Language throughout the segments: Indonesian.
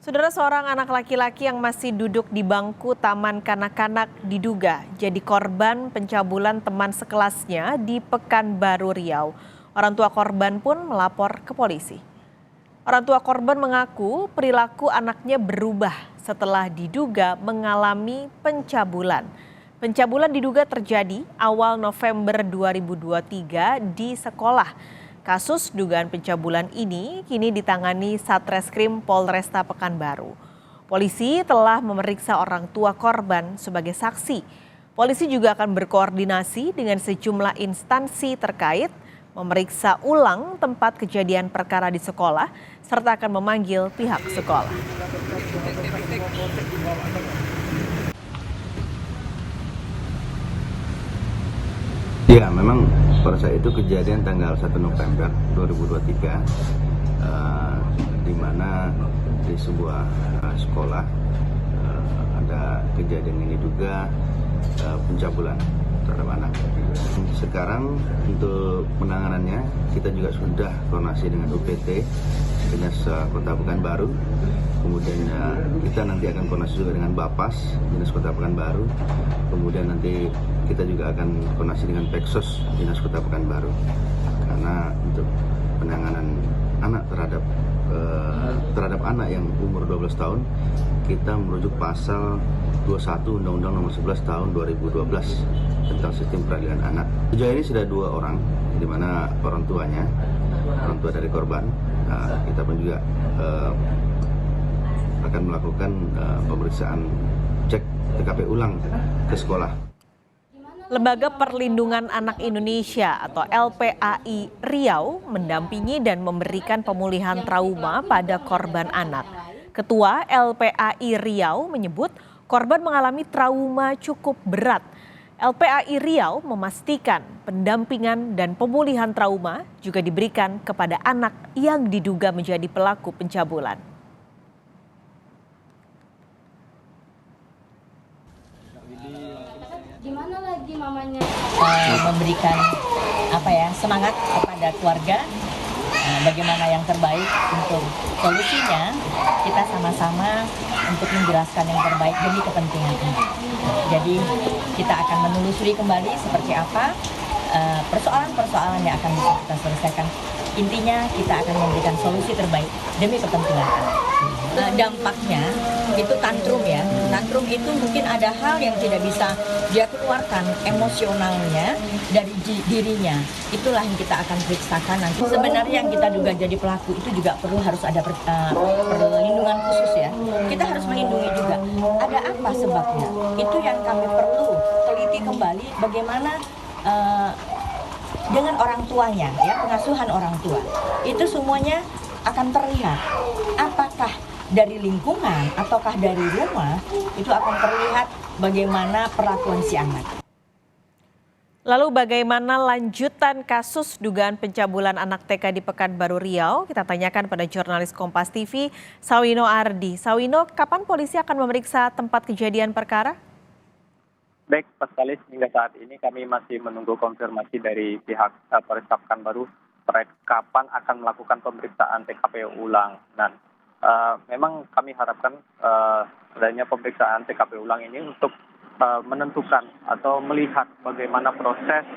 Saudara, seorang anak laki-laki yang masih duduk di bangku taman kanak-kanak diduga jadi korban pencabulan teman sekelasnya di Pekanbaru Riau. Orang tua korban pun melapor ke polisi. Orang tua korban mengaku perilaku anaknya berubah setelah diduga mengalami pencabulan. Pencabulan diduga terjadi awal November 2023 di sekolah. Kasus dugaan pencabulan ini kini ditangani Satreskrim Polresta Pekanbaru. Polisi telah memeriksa orang tua korban sebagai saksi. Polisi juga akan berkoordinasi dengan sejumlah instansi terkait, memeriksa ulang tempat kejadian perkara di sekolah, serta akan memanggil pihak sekolah. Ya, memang pada saat itu kejadian tanggal 1 November 2023, di mana di sebuah sekolah ada kejadian ini diduga pencabulan terhadap anak. Sekarang untuk penanganannya kita juga sudah koordinasi dengan UPT Dinas Kota Pekanbaru. Kemudian kita nanti akan koordinasi juga dengan Bapas Dinas Kota Pekanbaru. Kemudian nanti kita juga akan koordinasi dengan Peksos Dinas Kota Pekanbaru. Karena untuk penanganan anak terhadap anak yang umur 12 tahun, kita merujuk pasal 21 Undang-Undang Nomor 11 Tahun 2012 tentang sistem peradilan anak. Sejauh ini sudah 2 orang, di mana orang tua dari korban. Kita pun juga akan melakukan pemeriksaan cek TKP ulang ke sekolah. Lembaga Perlindungan Anak Indonesia atau LPAI Riau mendampingi dan memberikan pemulihan trauma pada korban anak. Ketua LPAI Riau menyebut korban mengalami trauma cukup berat. LPAI Riau memastikan pendampingan dan pemulihan trauma juga diberikan kepada anak yang diduga menjadi pelaku pencabulan. Gimana lagi mamanya memberikan semangat kepada keluarga, bagaimana yang terbaik untuk solusinya, kita sama-sama untuk menjelaskan yang terbaik demi kepentingan ini. Jadi kita akan menelusuri kembali seperti apa persoalan-persoalan yang akan bisa kita selesaikan. Intinya kita akan memberikan solusi terbaik demi kepentingan anak. Dampaknya itu tantrum ya. Tantrum itu mungkin ada hal yang tidak bisa dia keluarkan emosionalnya dari dirinya. Itulah yang kita akan periksakan nanti. Sebenarnya yang kita duga jadi pelaku itu juga harus ada perlindungan khusus ya. Kita harus melindungi juga. Ada apa sebabnya? Itu yang kami perlu teliti kembali bagaimana dengan orang tuanya ya, pengasuhan orang tua. Itu semuanya akan terlihat apakah dari lingkungan ataukah dari rumah, itu akan terlihat bagaimana perlakuan si anak. Lalu bagaimana lanjutan kasus dugaan pencabulan anak TK di Pekanbaru Riau? Kita tanyakan pada jurnalis Kompas TV, Sawino Ardi. Sawino, kapan polisi akan memeriksa tempat kejadian perkara? Baik, Pak Kalis, hingga saat ini kami masih menunggu konfirmasi dari pihak Polresta Pekanbaru terkait kapan akan melakukan pemeriksaan TKP ulang. Dan memang kami harapkan adanya pemeriksaan TKP ulang ini untuk menentukan atau melihat bagaimana proses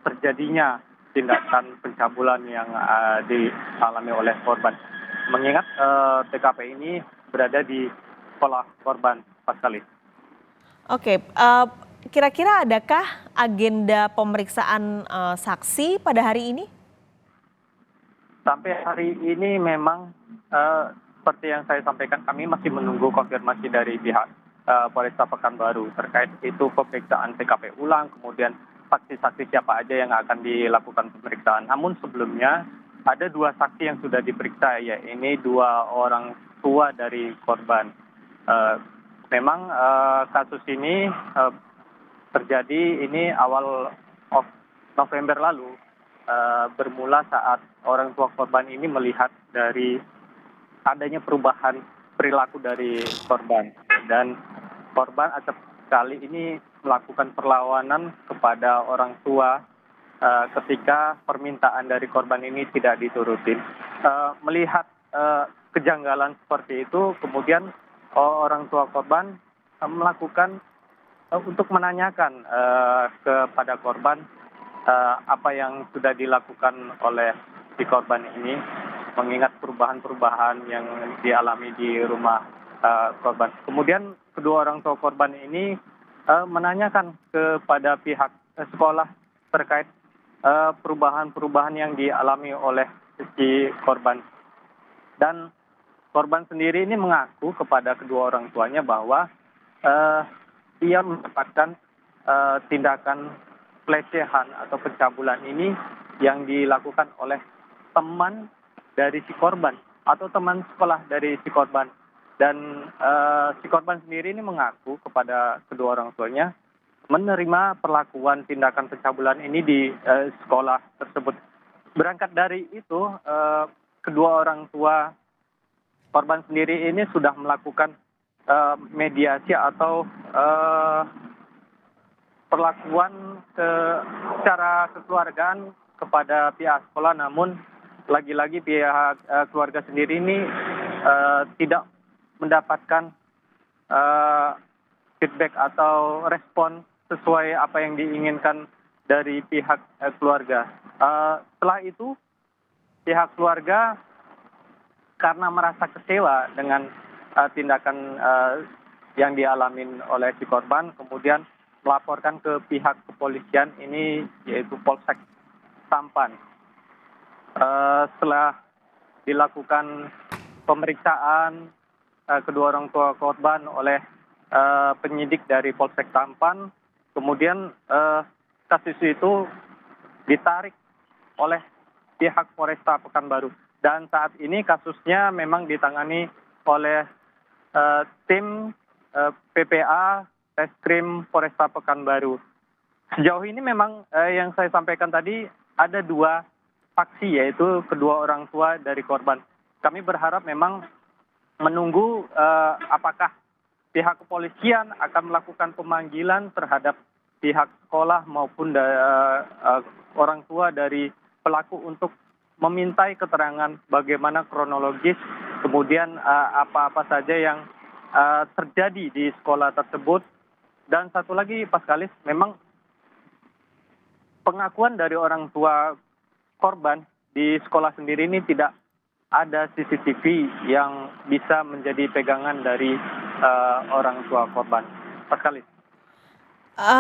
terjadinya tindakan pencabulan yang dialami oleh korban. Mengingat TKP ini berada di sekolah korban, Pak Kalis. Oke, kira-kira adakah agenda pemeriksaan saksi pada hari ini? Sampai hari ini memang seperti yang saya sampaikan, kami masih menunggu konfirmasi dari pihak Polresta Pekanbaru terkait itu pemeriksaan TKP ulang, kemudian saksi-saksi siapa aja yang akan dilakukan pemeriksaan. Namun sebelumnya ada 2 saksi yang sudah diperiksa, yaitu 2 orang tua dari korban. Memang kasus ini terjadi ini awal November lalu, bermula saat orang tua korban ini melihat dari adanya perubahan perilaku dari korban, dan korban acap kali ini melakukan perlawanan kepada orang tua ketika permintaan dari korban ini tidak diturutin. Melihat kejanggalan seperti itu, kemudian orang tua korban melakukan untuk menanyakan kepada korban apa yang sudah dilakukan oleh si korban ini, mengingat perubahan-perubahan yang dialami di rumah korban. Kemudian kedua orang tua korban ini menanyakan kepada pihak sekolah terkait perubahan-perubahan yang dialami oleh si korban. Dan korban sendiri ini mengaku kepada kedua orang tuanya bahwa ia mendapatkan tindakan pelecehan atau pencabulan ini yang dilakukan oleh teman dari si korban atau teman sekolah dari si korban. Dan si korban sendiri ini mengaku kepada kedua orang tuanya menerima perlakuan tindakan pencabulan ini di sekolah tersebut. Berangkat dari itu, kedua orang tua korban sendiri ini sudah melakukan mediasi atau perlakuan secara kekeluargaan kepada pihak sekolah, namun lagi-lagi pihak keluarga sendiri ini tidak mendapatkan feedback atau respon sesuai apa yang diinginkan dari pihak keluarga. Setelah itu pihak keluarga karena merasa kecewa dengan tindakan yang dialami oleh si korban, kemudian melaporkan ke pihak kepolisian ini, yaitu Polsek Tampan. Setelah dilakukan pemeriksaan kedua orang tua korban oleh penyidik dari Polsek Tampan, kemudian kasus itu ditarik oleh pihak Polresta Pekanbaru. Dan saat ini kasusnya memang ditangani oleh tim PPA Reskrim Polresta Pekanbaru. Sejauh ini memang yang saya sampaikan tadi ada dua faksi, yaitu kedua orang tua dari korban. Kami berharap memang menunggu apakah pihak kepolisian akan melakukan pemanggilan terhadap pihak sekolah maupun orang tua dari pelaku untuk memintai keterangan bagaimana kronologis, kemudian apa-apa saja yang terjadi di sekolah tersebut. Dan satu lagi, Paskalis, memang pengakuan dari orang tua korban di sekolah sendiri ini tidak ada CCTV yang bisa menjadi pegangan dari orang tua korban. Paskalis.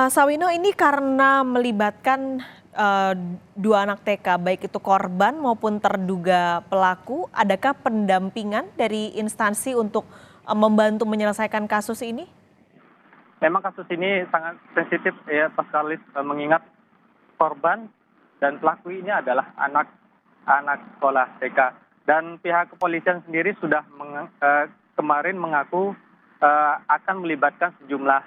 Sawino, ini karena melibatkan dua anak TK, baik itu korban maupun terduga pelaku, adakah pendampingan dari instansi untuk membantu menyelesaikan kasus ini? Memang kasus ini sangat sensitif ya, Paskalis, mengingat korban dan pelaku ini adalah anak sekolah TK. Dan pihak kepolisian sendiri sudah kemarin mengaku akan melibatkan sejumlah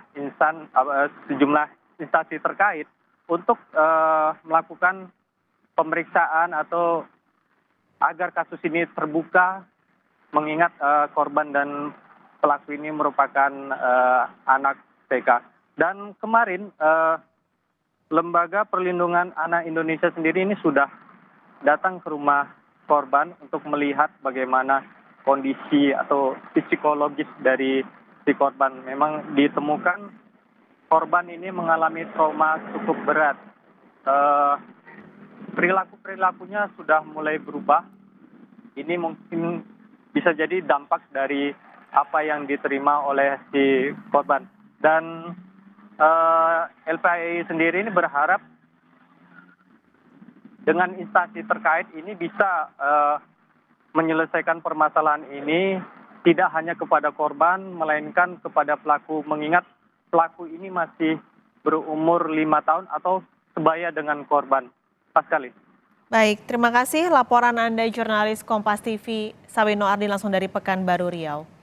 instansi terkait untuk melakukan pemeriksaan atau agar kasus ini terbuka, mengingat korban dan pelaku ini merupakan anak TK. Dan kemarin Lembaga Perlindungan Anak Indonesia sendiri ini sudah datang ke rumah korban untuk melihat bagaimana kondisi atau psikologis dari si korban. Memang ditemukan korban ini mengalami trauma cukup berat. Perilakunya sudah mulai berubah. Ini mungkin bisa jadi dampak dari apa yang diterima oleh si korban. Dan LPAI sendiri ini berharap dengan instansi terkait ini bisa menyelesaikan permasalahan ini tidak hanya kepada korban, melainkan kepada pelaku, mengingat pelaku ini masih berumur 5 tahun atau sebaya dengan korban. Paskalis. Baik, terima kasih laporan Anda jurnalis Kompas TV Sawino Ardi langsung dari Pekanbaru Riau.